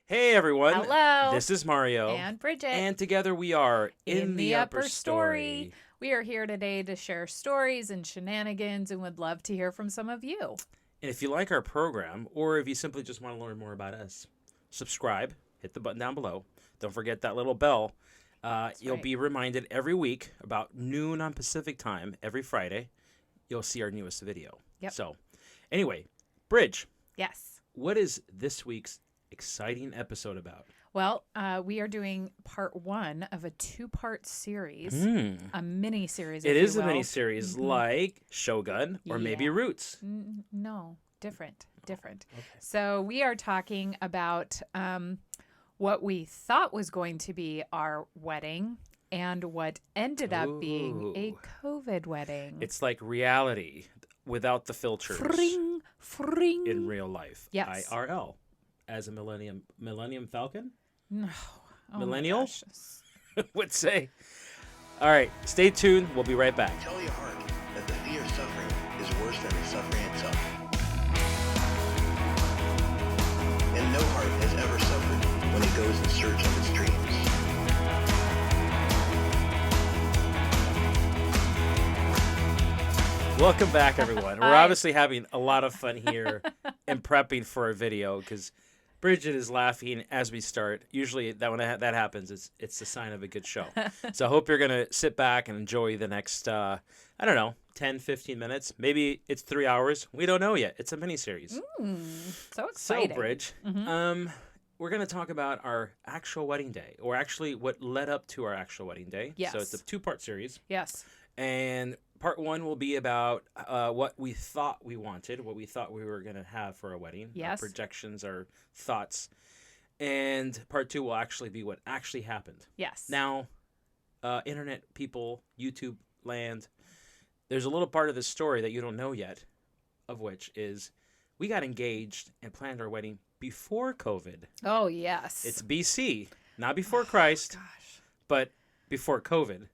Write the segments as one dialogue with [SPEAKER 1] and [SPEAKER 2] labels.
[SPEAKER 1] Hey everyone.
[SPEAKER 2] Hello.
[SPEAKER 1] This is Mario.
[SPEAKER 2] And Bridget.
[SPEAKER 1] And together we are
[SPEAKER 2] In the Upper Story. We are here today to share stories and shenanigans and would love to hear from some of you.
[SPEAKER 1] And if you like our program, or if you simply just want to learn more about us, subscribe, hit the button down below. Don't forget that little bell. You'll be reminded every week about noon on Pacific time, every Friday. You'll see our newest video.
[SPEAKER 2] Yep.
[SPEAKER 1] So, anyway, Bridge.
[SPEAKER 2] Yes.
[SPEAKER 1] What is this week's exciting episode about?
[SPEAKER 2] Well, we are doing part one of a two-part series, a mini-series.
[SPEAKER 1] It is a mini-series like Shogun or maybe
[SPEAKER 2] Yeah.
[SPEAKER 1] Roots.
[SPEAKER 2] No, different.
[SPEAKER 1] Okay.
[SPEAKER 2] So we are talking about what we thought was going to be our wedding and what ended up being a COVID wedding.
[SPEAKER 1] It's like reality without the filters
[SPEAKER 2] Fring.
[SPEAKER 1] in real life.
[SPEAKER 2] Yes.
[SPEAKER 1] IRL. As a Millennium Falcon
[SPEAKER 2] No. Oh my
[SPEAKER 1] Millennial?
[SPEAKER 2] gosh.
[SPEAKER 1] would say. All right, stay tuned. We'll be right back.
[SPEAKER 3] Tell your heart that the fear of suffering is worse than the suffering itself. And no heart has ever suffered when it goes in search of its dreams.
[SPEAKER 1] Welcome back, everyone. We're
[SPEAKER 2] Hi.
[SPEAKER 1] obviously having a lot of fun here and prepping for our video because Bridget is laughing as we start. Usually, when that happens, it's a sign of a good show. So I hope you're going to sit back and enjoy the next, 10, 15 minutes. Maybe it's 3 hours. We don't know yet. It's a mini-series.
[SPEAKER 2] So exciting.
[SPEAKER 1] So, Bridge, we're going to talk about our actual wedding day, or actually what led up to our actual wedding day.
[SPEAKER 2] Yes.
[SPEAKER 1] So it's a two-part series.
[SPEAKER 2] Yes.
[SPEAKER 1] And part one will be about what we thought we wanted, what we thought we were going to have for our wedding.
[SPEAKER 2] Yes.
[SPEAKER 1] Our projections, our thoughts. And part two will actually be what actually happened.
[SPEAKER 2] Yes.
[SPEAKER 1] Now, internet people, YouTube land, there's a little part of this story that you don't know yet, of which is we got engaged and planned our wedding before COVID.
[SPEAKER 2] Oh, yes.
[SPEAKER 1] It's BC, not before Christ,
[SPEAKER 2] Gosh.
[SPEAKER 1] but before COVID.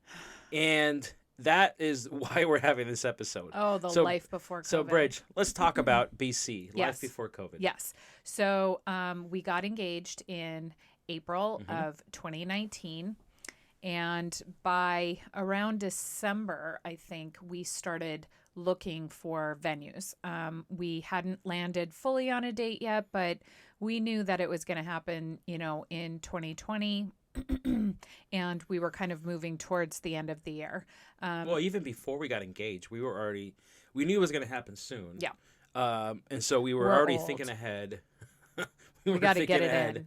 [SPEAKER 1] And that is why we're having this episode.
[SPEAKER 2] Oh, the
[SPEAKER 1] So-
[SPEAKER 2] life before COVID.
[SPEAKER 1] So, Bridge, let's talk about BC,
[SPEAKER 2] Yes.
[SPEAKER 1] life before COVID.
[SPEAKER 2] Yes. So we got engaged in April
[SPEAKER 1] Mm-hmm.
[SPEAKER 2] of 2019. And by around December, I think we started looking for venues. We hadn't landed fully on a date yet, but we knew that it was going to happen, in 2020. And we were kind of moving towards the end of the year.
[SPEAKER 1] Well, even before we got engaged, we knew it was going to happen soon.
[SPEAKER 2] Yeah.
[SPEAKER 1] And so we were
[SPEAKER 2] We're
[SPEAKER 1] already
[SPEAKER 2] old.
[SPEAKER 1] thinking ahead.
[SPEAKER 2] We got to get it in.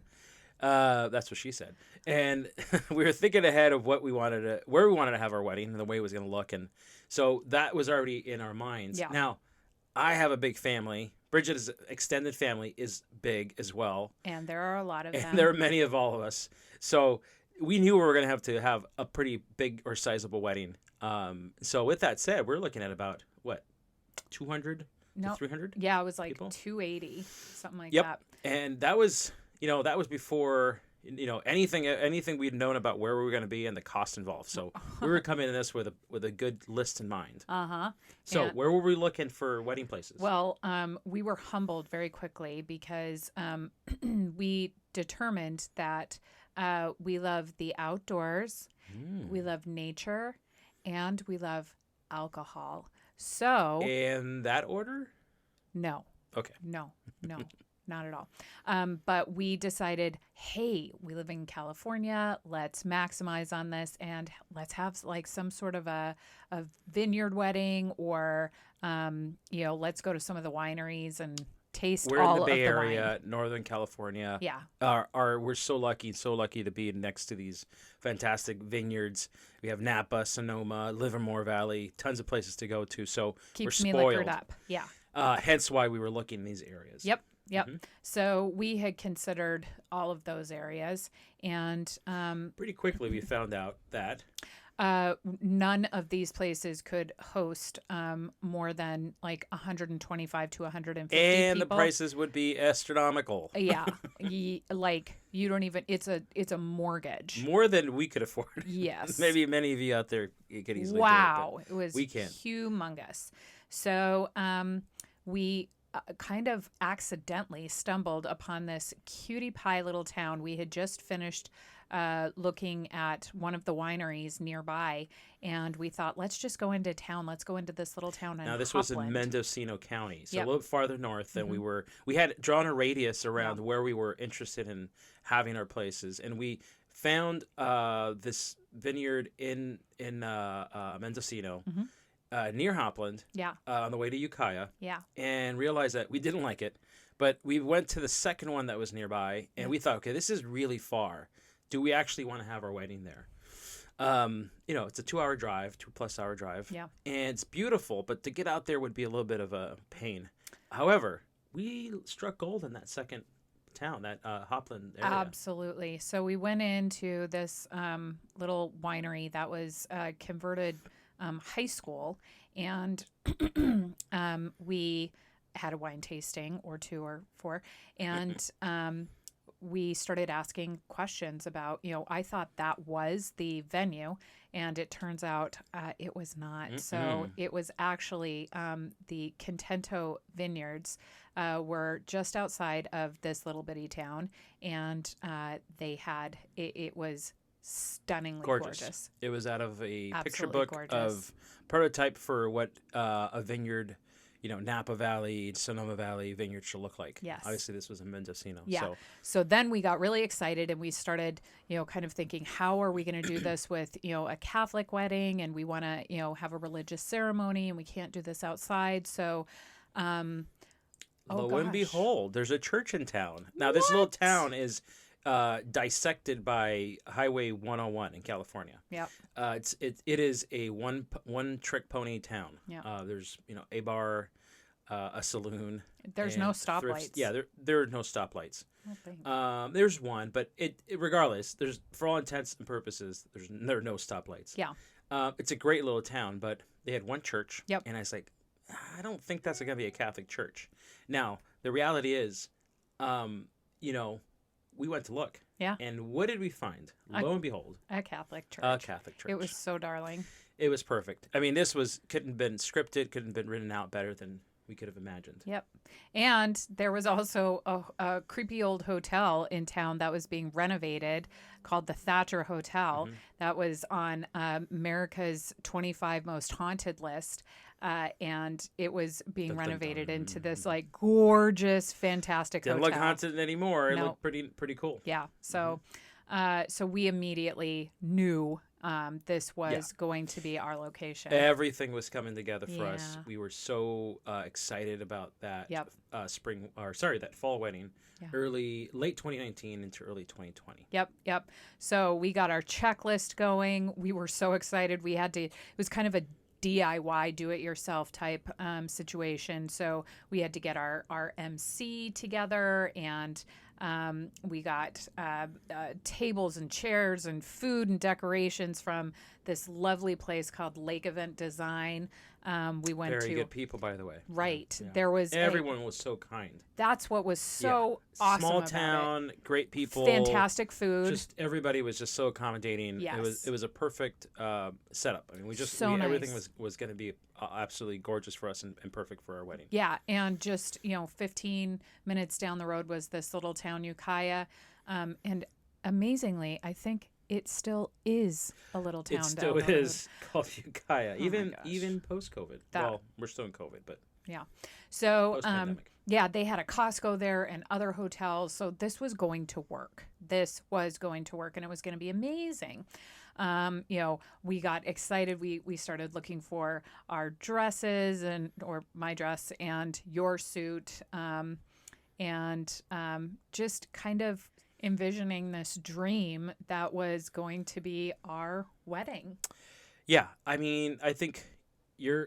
[SPEAKER 1] That's what she said. And we were thinking ahead of where we wanted to have our wedding and the way it was going to look. And so that was already in our minds.
[SPEAKER 2] Yeah.
[SPEAKER 1] Now, I have a big family. Bridget's extended family is big as well.
[SPEAKER 2] And there are a lot of them.
[SPEAKER 1] And there are many of all of us. So we knew we were going to have a pretty big or sizable wedding. So with that said, we're looking at about, 200
[SPEAKER 2] No.
[SPEAKER 1] to 300?
[SPEAKER 2] Yeah, it was like
[SPEAKER 1] people?
[SPEAKER 2] 280, something like
[SPEAKER 1] Yep.
[SPEAKER 2] that.
[SPEAKER 1] And that was before, anything we'd known about where we were going to be and the cost involved. So we were coming in this with a good list in mind.
[SPEAKER 2] Uh-huh.
[SPEAKER 1] So
[SPEAKER 2] And-
[SPEAKER 1] where were we looking for wedding places?
[SPEAKER 2] Well, we were humbled very quickly because we determined that we love the outdoors, we love nature, and we love alcohol. So,
[SPEAKER 1] in that order?
[SPEAKER 2] no,
[SPEAKER 1] Okay.
[SPEAKER 2] no, not at all. But we decided, hey, we live in California. Let's maximize on this and let's have like some sort of a vineyard wedding or, let's go to some of the wineries and taste
[SPEAKER 1] We're
[SPEAKER 2] all
[SPEAKER 1] in the Bay
[SPEAKER 2] of the
[SPEAKER 1] Area, Northern California.
[SPEAKER 2] Yeah.
[SPEAKER 1] We're so lucky to be next to these fantastic vineyards. We have Napa, Sonoma, Livermore Valley, tons of places to go to. So
[SPEAKER 2] Keeps
[SPEAKER 1] we're
[SPEAKER 2] me
[SPEAKER 1] spoiled.
[SPEAKER 2] liquored up. Yeah.
[SPEAKER 1] Hence why we were looking in these areas.
[SPEAKER 2] Yep. So we had considered all of those areas, and
[SPEAKER 1] Pretty quickly we found out that
[SPEAKER 2] none of these places could host more than like 125 to 150
[SPEAKER 1] and the
[SPEAKER 2] people.
[SPEAKER 1] prices would be astronomical.
[SPEAKER 2] Yeah, like you don't even. It's a mortgage.
[SPEAKER 1] More than we could afford.
[SPEAKER 2] Yes.
[SPEAKER 1] Maybe many of you out there could easily
[SPEAKER 2] Wow,
[SPEAKER 1] do it,
[SPEAKER 2] it was
[SPEAKER 1] we can't.
[SPEAKER 2] humongous. So we kind of accidentally stumbled upon this cutie pie little town. We had just finished looking at one of the wineries nearby, and we thought, let's just go into town. Let's go into this little town.
[SPEAKER 1] Now, this was in
[SPEAKER 2] Hopland.
[SPEAKER 1] Mendocino County, so
[SPEAKER 2] Yep.
[SPEAKER 1] a little farther north than we were. We had drawn a radius around where we were interested in having our places, and we found this vineyard in Mendocino near Hopland
[SPEAKER 2] Yeah,
[SPEAKER 1] on the way to Ukiah,
[SPEAKER 2] yeah,
[SPEAKER 1] and realized that we didn't like it. But we went to the second one that was nearby, and we thought, okay, this is really far. Do we actually want to have our wedding there? It's a 2-hour drive, 2+ hour drive.
[SPEAKER 2] yeah.
[SPEAKER 1] And it's beautiful, but to get out there would be a little bit of a pain. However, we struck gold in that second town, that Hopland area.
[SPEAKER 2] Absolutely. So we went into this little winery that was a converted high school, and we had a wine tasting or 2 or 4, and we started asking questions about, I thought that was the venue, and it turns out it was not. So it was actually the Contento Vineyards were just outside of this little bitty town, and they had, it was stunningly gorgeous.
[SPEAKER 1] It was out of a picture
[SPEAKER 2] Absolutely
[SPEAKER 1] book
[SPEAKER 2] gorgeous.
[SPEAKER 1] of prototype for what a vineyard, Napa Valley, Sonoma Valley vineyard should look like.
[SPEAKER 2] Yes.
[SPEAKER 1] Obviously, this was in Mendocino.
[SPEAKER 2] Yeah. So then we got really excited, and we started, kind of thinking, how are we going to do this with, a Catholic wedding, and we want to, have a religious ceremony, and we can't do this outside. So,
[SPEAKER 1] Lo and
[SPEAKER 2] gosh.
[SPEAKER 1] behold, there's a church in town. Now, this little town is dissected by Highway 101 in California.
[SPEAKER 2] Yep.
[SPEAKER 1] It is a one trick pony town.
[SPEAKER 2] Yeah.
[SPEAKER 1] There's a bar, a saloon.
[SPEAKER 2] There's
[SPEAKER 1] and
[SPEAKER 2] no
[SPEAKER 1] thrifts.
[SPEAKER 2] stoplights.
[SPEAKER 1] Yeah, there are no stoplights.
[SPEAKER 2] I think.
[SPEAKER 1] There's one, but it regardless, there's, for all intents and purposes, there are no stoplights.
[SPEAKER 2] Yeah.
[SPEAKER 1] It's a great little town, but they had one church.
[SPEAKER 2] Yep.
[SPEAKER 1] And I was like, I don't think that's going to be a Catholic church. Now, the reality is, we went to look.
[SPEAKER 2] Yeah.
[SPEAKER 1] And what did we find? Lo and behold,
[SPEAKER 2] A Catholic church.
[SPEAKER 1] a Catholic church.
[SPEAKER 2] It was so darling.
[SPEAKER 1] It was perfect. I mean, this couldn't have been scripted, couldn't have been written out better than we could have imagined.
[SPEAKER 2] Yep. And there was also a creepy old hotel in town that was being renovated called the Thatcher Hotel. That was on America's 25 most haunted list. And it was being
[SPEAKER 1] Dun, dun,
[SPEAKER 2] renovated
[SPEAKER 1] dun.
[SPEAKER 2] into this like gorgeous, fantastic
[SPEAKER 1] Didn't
[SPEAKER 2] hotel.
[SPEAKER 1] look haunted anymore. It
[SPEAKER 2] No.
[SPEAKER 1] looked pretty cool.
[SPEAKER 2] Yeah. So, so we immediately knew this was going to be our location.
[SPEAKER 1] Everything was coming together for us.
[SPEAKER 2] Yeah.
[SPEAKER 1] We were so excited about that
[SPEAKER 2] Yep.
[SPEAKER 1] that fall wedding,
[SPEAKER 2] Yeah.
[SPEAKER 1] late 2019 into early 2020.
[SPEAKER 2] Yep. So we got our checklist going. We were so excited. It was kind of a DIY, do-it-yourself type situation. So we had to get our MC together, and we got tables and chairs and food and decorations from this lovely place called Lake Event Design. We went
[SPEAKER 1] Very
[SPEAKER 2] to
[SPEAKER 1] good people, by the way.
[SPEAKER 2] right.
[SPEAKER 1] Yeah.
[SPEAKER 2] There was
[SPEAKER 1] Everyone was so kind.
[SPEAKER 2] that's what was so awesome.
[SPEAKER 1] Small
[SPEAKER 2] about
[SPEAKER 1] town, great people,
[SPEAKER 2] fantastic food.
[SPEAKER 1] Just everybody was just so accommodating.
[SPEAKER 2] Yes.
[SPEAKER 1] It was a perfect setup. I mean, everything
[SPEAKER 2] nice.
[SPEAKER 1] was going to be absolutely gorgeous for us and perfect for our wedding.
[SPEAKER 2] Yeah, and just 15 minutes down the road was this little town, Ukiah, and amazingly, I think it still is a little town.
[SPEAKER 1] It
[SPEAKER 2] down
[SPEAKER 1] still
[SPEAKER 2] the road.
[SPEAKER 1] is called Ukiah,
[SPEAKER 2] gosh.
[SPEAKER 1] even post COVID.
[SPEAKER 2] That-
[SPEAKER 1] Well, we're still in COVID, but
[SPEAKER 2] Yeah. So,
[SPEAKER 1] post-pandemic.
[SPEAKER 2] yeah, they had a Costco there and other hotels. So this was going to work. This was going to work, and it was going to be amazing. We got excited. We started looking for our dresses or my dress and your suit, and just kind of envisioning this dream that was going to be our wedding.
[SPEAKER 1] Yeah, I mean, I think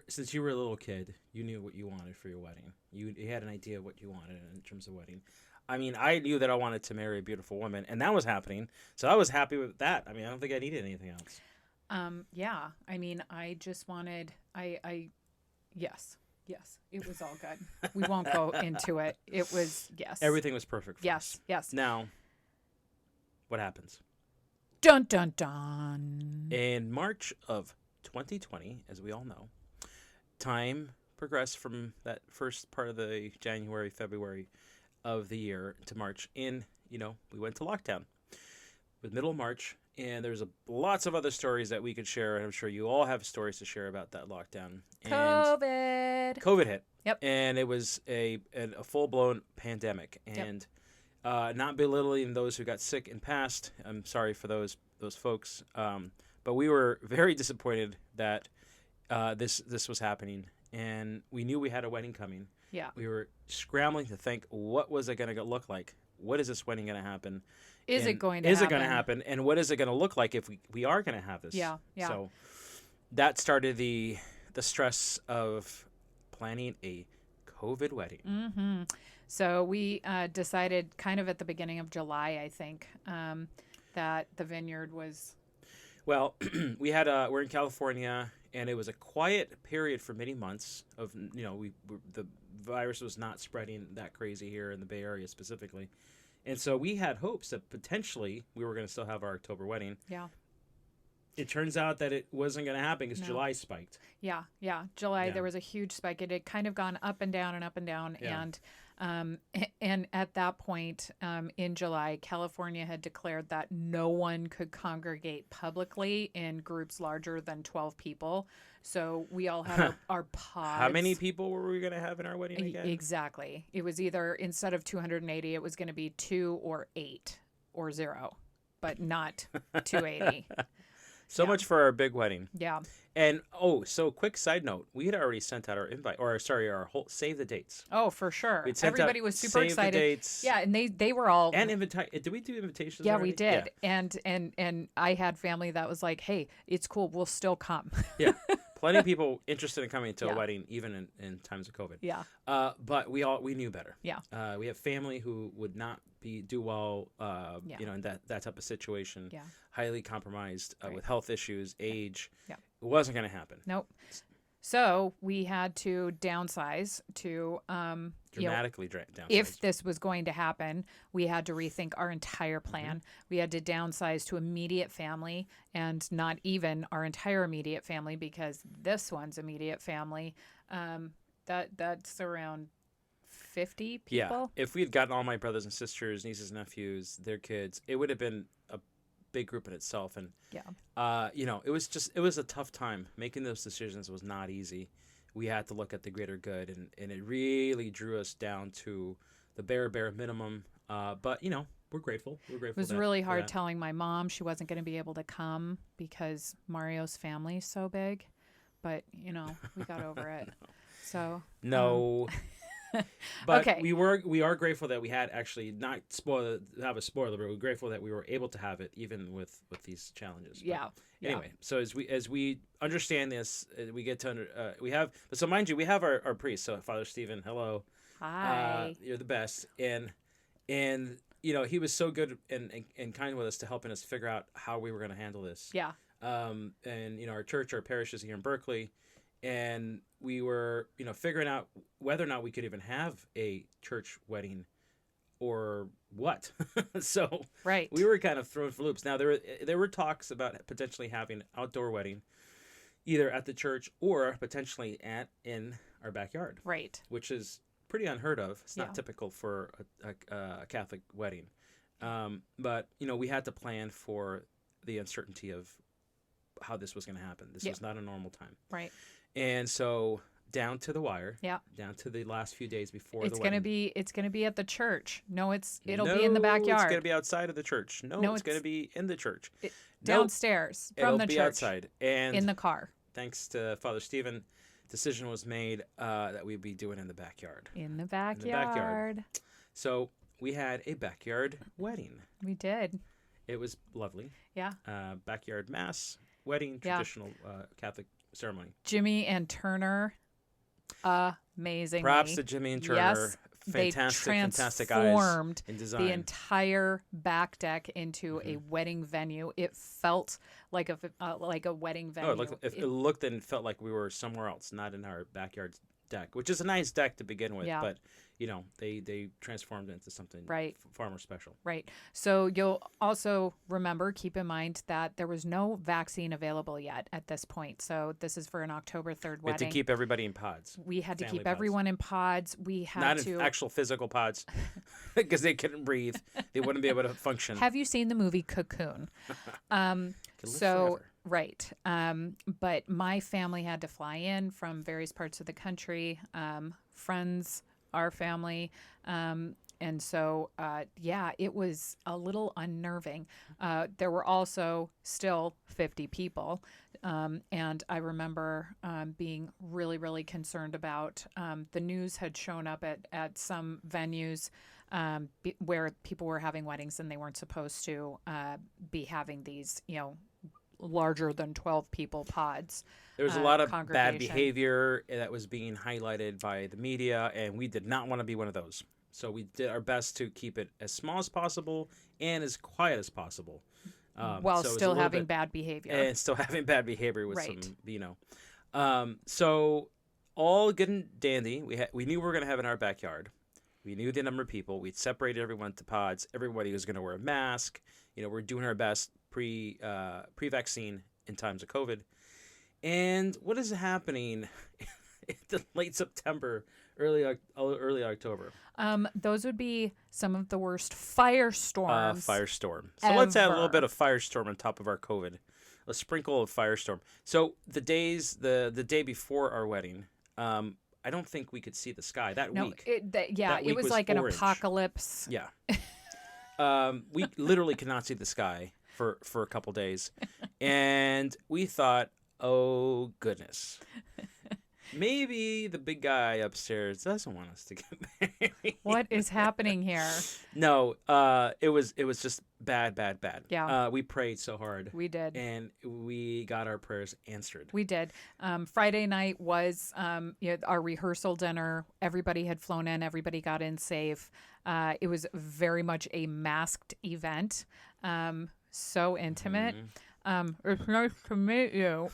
[SPEAKER 1] since you were a little kid, you knew what you wanted for your wedding. You had an idea of what you wanted in terms of wedding. I mean, I knew that I wanted to marry a beautiful woman, and that was happening. So I was happy with that. I mean, I don't think I needed anything else.
[SPEAKER 2] Yeah. I mean, I just wanted, yes, it was all good. We won't go into it. It was, yes.
[SPEAKER 1] Everything was perfect for us.
[SPEAKER 2] Yes.
[SPEAKER 1] Now, what happens?
[SPEAKER 2] Dun, dun, dun.
[SPEAKER 1] In March of 2020, as we all know, time progressed from that first part of the January, February of the year to March. And, we went to lockdown with middle of March. And there's lots of other stories that we could share. And I'm sure you all have stories to share about that lockdown. And COVID hit.
[SPEAKER 2] Yep.
[SPEAKER 1] And it was a full-blown pandemic. And not belittling those who got sick and passed. I'm sorry for those folks. But we were very disappointed that this was happening. And we knew we had a wedding coming.
[SPEAKER 2] Yeah.
[SPEAKER 1] We were scrambling to think, what was it going to look like? What is this wedding going to happen?
[SPEAKER 2] Is it going to
[SPEAKER 1] happen? Is
[SPEAKER 2] happen?
[SPEAKER 1] it going to happen? And what is it going to look like if we are going to have this?
[SPEAKER 2] Yeah.
[SPEAKER 1] So that started the stress of planning a COVID wedding.
[SPEAKER 2] Mm-hmm. So we decided kind of at the beginning of July, I think, that the vineyard was...
[SPEAKER 1] Well, we're in California, and it was a quiet period for many months of, the virus was not spreading that crazy here in the Bay Area specifically. And so we had hopes that potentially we were going to still have our October wedding.
[SPEAKER 2] Yeah.
[SPEAKER 1] It turns out that it wasn't going to happen because July spiked.
[SPEAKER 2] Yeah. July,
[SPEAKER 1] Yeah.
[SPEAKER 2] there was a huge spike. It had kind of gone up and down and up and down.
[SPEAKER 1] Yeah.
[SPEAKER 2] And at that point in July, California had declared that no one could congregate publicly in groups larger than 12 people. So we all had our pods.
[SPEAKER 1] How many people were we going to have in our wedding again?
[SPEAKER 2] Exactly. It was either, instead of 280, it was going to be 2 or 8 or 0, but not 280.
[SPEAKER 1] So much for our big wedding.
[SPEAKER 2] Yeah.
[SPEAKER 1] And, so quick side note, we had already sent out our invite, our whole save the dates.
[SPEAKER 2] Oh, for sure.
[SPEAKER 1] We'd sent
[SPEAKER 2] Everybody
[SPEAKER 1] out
[SPEAKER 2] was super
[SPEAKER 1] save
[SPEAKER 2] excited.
[SPEAKER 1] The dates.
[SPEAKER 2] Yeah, and they were all...
[SPEAKER 1] And did we do invitations
[SPEAKER 2] Yeah,
[SPEAKER 1] already?
[SPEAKER 2] we did. Yeah. And I had family that was like, hey, it's cool. We'll still come.
[SPEAKER 1] Yeah. Plenty of people interested in coming to
[SPEAKER 2] Yeah.
[SPEAKER 1] a wedding, even in times of COVID.
[SPEAKER 2] Yeah.
[SPEAKER 1] But we knew better.
[SPEAKER 2] Yeah.
[SPEAKER 1] We have family who would not do well,
[SPEAKER 2] Yeah.
[SPEAKER 1] in that type of situation.
[SPEAKER 2] Yeah.
[SPEAKER 1] Highly compromised
[SPEAKER 2] Right.
[SPEAKER 1] with health issues, age.
[SPEAKER 2] Yeah.
[SPEAKER 1] It wasn't going to happen.
[SPEAKER 2] Nope. So we had to downsize to,
[SPEAKER 1] Dramatically downsize.
[SPEAKER 2] if this was going to happen, we had to rethink our entire plan.
[SPEAKER 1] Mm-hmm.
[SPEAKER 2] We had to downsize to immediate family and not even our entire immediate family, because this one's immediate family, that's around 50 people.
[SPEAKER 1] Yeah. If we had gotten all my brothers and sisters, nieces and nephews, their kids, it would have been a big group in itself. And
[SPEAKER 2] Yeah.
[SPEAKER 1] it was a tough time. Making those decisions was not easy. We had to look at the greater good, and it really drew us down to the bare minimum. But we're grateful.
[SPEAKER 2] It was really hard telling my mom she wasn't going to be able to come because Mario's family is so big. But, we got over it. So
[SPEAKER 1] No. But
[SPEAKER 2] Okay.
[SPEAKER 1] we are grateful that we had actually not have a spoiler, but we're grateful that we were able to have it even with these challenges. But
[SPEAKER 2] yeah.
[SPEAKER 1] anyway, so as we understand this, we get to we have, so mind you, we have our priest. So Father Stephen, hello.
[SPEAKER 2] Hi.
[SPEAKER 1] You're the best. And he was so good and kind with us to helping us figure out how we were going to handle this.
[SPEAKER 2] Yeah.
[SPEAKER 1] And our parish is here in Berkeley, and we were figuring out whether or not we could even have a church wedding or what. So
[SPEAKER 2] Right.
[SPEAKER 1] we were kind of thrown for loops. Now there were talks about potentially having outdoor wedding either at the church or potentially in our backyard,
[SPEAKER 2] Right.
[SPEAKER 1] which is pretty unheard of. It's not
[SPEAKER 2] Yeah.
[SPEAKER 1] typical for a Catholic wedding. But we had to plan for the uncertainty of how this was going to happen. This
[SPEAKER 2] Yeah.
[SPEAKER 1] was not a normal time.
[SPEAKER 2] Right.
[SPEAKER 1] And so down to the wire.
[SPEAKER 2] Yeah.
[SPEAKER 1] Down to the last few days before
[SPEAKER 2] It's
[SPEAKER 1] the
[SPEAKER 2] gonna
[SPEAKER 1] wedding.
[SPEAKER 2] be at the church. No, it'll be in the backyard.
[SPEAKER 1] It's gonna be outside of the church. No, it's gonna
[SPEAKER 2] it's-
[SPEAKER 1] be in the church. Nope,
[SPEAKER 2] Downstairs from
[SPEAKER 1] it'll
[SPEAKER 2] the
[SPEAKER 1] be
[SPEAKER 2] church
[SPEAKER 1] outside. And
[SPEAKER 2] in the car.
[SPEAKER 1] thanks to Father Stephen, decision was made that we'd be doing it in the backyard.
[SPEAKER 2] In the
[SPEAKER 1] backyard.
[SPEAKER 2] backyard.
[SPEAKER 1] So we had a backyard wedding.
[SPEAKER 2] We did.
[SPEAKER 1] It was lovely.
[SPEAKER 2] Yeah.
[SPEAKER 1] Backyard mass wedding,
[SPEAKER 2] Yeah.
[SPEAKER 1] traditional Catholic ceremony.
[SPEAKER 2] Jimmy and Turner, amazingly.
[SPEAKER 1] Props to Jimmy and Turner.
[SPEAKER 2] Yes,
[SPEAKER 1] Fantastic eyes
[SPEAKER 2] transformed
[SPEAKER 1] in design.
[SPEAKER 2] the entire back deck into a wedding venue. It felt like a wedding venue.
[SPEAKER 1] Oh, it looked and felt like we were somewhere else, not in our backyard deck, which is a nice deck to begin with,
[SPEAKER 2] Yeah.
[SPEAKER 1] but they transformed it into something
[SPEAKER 2] Right.
[SPEAKER 1] far more special.
[SPEAKER 2] Right. So you'll also keep in mind that there was no vaccine available yet at this point. So this is for an October 3rd
[SPEAKER 1] We had
[SPEAKER 2] wedding.
[SPEAKER 1] to keep everybody in pods,
[SPEAKER 2] We had to
[SPEAKER 1] family
[SPEAKER 2] keep
[SPEAKER 1] pods.
[SPEAKER 2] everyone in pods. We had
[SPEAKER 1] not
[SPEAKER 2] to.
[SPEAKER 1] in actual physical pods, because they couldn't breathe. They wouldn't be able to function.
[SPEAKER 2] Have you seen the movie Cocoon?
[SPEAKER 1] Could live
[SPEAKER 2] So
[SPEAKER 1] forever.
[SPEAKER 2] right. But my family had to fly in from various parts of the country, friends, our family. And so, it was a little unnerving. There were also still 50 people. And I remember being really, really concerned about the news had shown up at some venues where people were having weddings and they weren't supposed to be having these, larger than 12 people pods.
[SPEAKER 1] There was a lot of bad
[SPEAKER 2] congregation.
[SPEAKER 1] behavior that was being highlighted by the media, and we did not want to be one of those. So we did our best to keep it as small as possible and as quiet as possible,
[SPEAKER 2] While
[SPEAKER 1] so it was a
[SPEAKER 2] still
[SPEAKER 1] little
[SPEAKER 2] having
[SPEAKER 1] bit-
[SPEAKER 2] bad behavior.
[SPEAKER 1] and still having bad behavior with
[SPEAKER 2] Right.
[SPEAKER 1] some, So all good and dandy. We knew we were going to have it in our backyard. We knew the number of people. We'd separated everyone to pods. Everybody was going to wear a mask. We're doing our best pre-vaccine in times of COVID. And what is happening in late September, early October?
[SPEAKER 2] Those would be some of the worst firestorms.
[SPEAKER 1] Firestorm. So let's add a little
[SPEAKER 2] ever.
[SPEAKER 1] bit of firestorm on top of our COVID. A sprinkle of firestorm. So the day before our wedding, I don't think we could see the sky that
[SPEAKER 2] No,
[SPEAKER 1] week.
[SPEAKER 2] it
[SPEAKER 1] That week
[SPEAKER 2] was
[SPEAKER 1] was
[SPEAKER 2] like
[SPEAKER 1] orange.
[SPEAKER 2] an apocalypse.
[SPEAKER 1] Yeah. We literally could not see the sky for a couple days. And we thought, oh, goodness. Maybe the big guy upstairs doesn't want us to get married.
[SPEAKER 2] What is happening here?
[SPEAKER 1] No, it was just bad.
[SPEAKER 2] Yeah.
[SPEAKER 1] We prayed so hard.
[SPEAKER 2] We did.
[SPEAKER 1] And we got our prayers answered.
[SPEAKER 2] We did. Friday night was our rehearsal dinner. Everybody had flown in. Everybody got in safe. It was very much a masked event. So intimate. It's nice to meet you.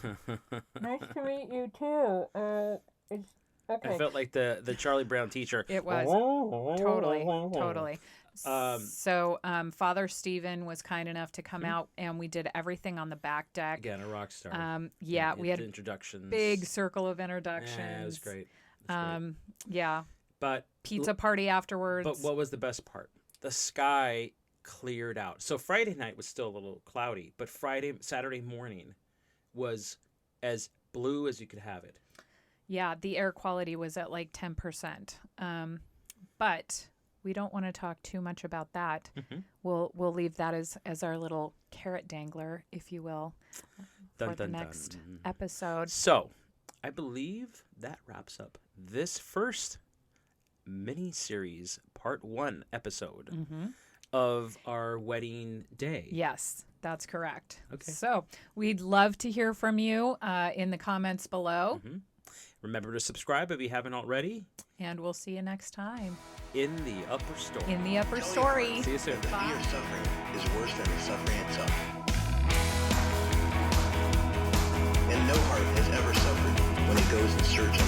[SPEAKER 2] Nice to meet you too. It's okay.
[SPEAKER 1] I felt like the Charlie Brown teacher.
[SPEAKER 2] It was totally. So Father Stephen was kind enough to come out, and we did everything on the back deck.
[SPEAKER 1] Again, a rock star.
[SPEAKER 2] We had
[SPEAKER 1] introductions.
[SPEAKER 2] big circle of introductions.
[SPEAKER 1] Yeah, it was great. It was great.
[SPEAKER 2] Yeah,
[SPEAKER 1] But
[SPEAKER 2] pizza party afterwards.
[SPEAKER 1] But what was the best part? The sky cleared out. So Friday night was still a little cloudy, but Saturday morning was as blue as you could have it.
[SPEAKER 2] Yeah, the air quality was at like 10%. But we don't want to talk too much about that.
[SPEAKER 1] Mm-hmm.
[SPEAKER 2] We'll leave that as our little carrot dangler, if you will, for the next episode.
[SPEAKER 1] So, I believe that wraps up this first mini-series, part 1 episode of our wedding day.
[SPEAKER 2] Yes, that's correct.
[SPEAKER 1] Okay.
[SPEAKER 2] So we'd love to hear from you in the comments below.
[SPEAKER 1] Remember to subscribe if you haven't already.
[SPEAKER 2] And we'll see you next time
[SPEAKER 1] In the Upper Story.
[SPEAKER 2] in the upper
[SPEAKER 3] Tell your
[SPEAKER 2] story.
[SPEAKER 3] friends
[SPEAKER 1] See you soon.
[SPEAKER 3] that the fear of suffering is worse than the suffering itself. And no heart has ever suffered when it goes in search of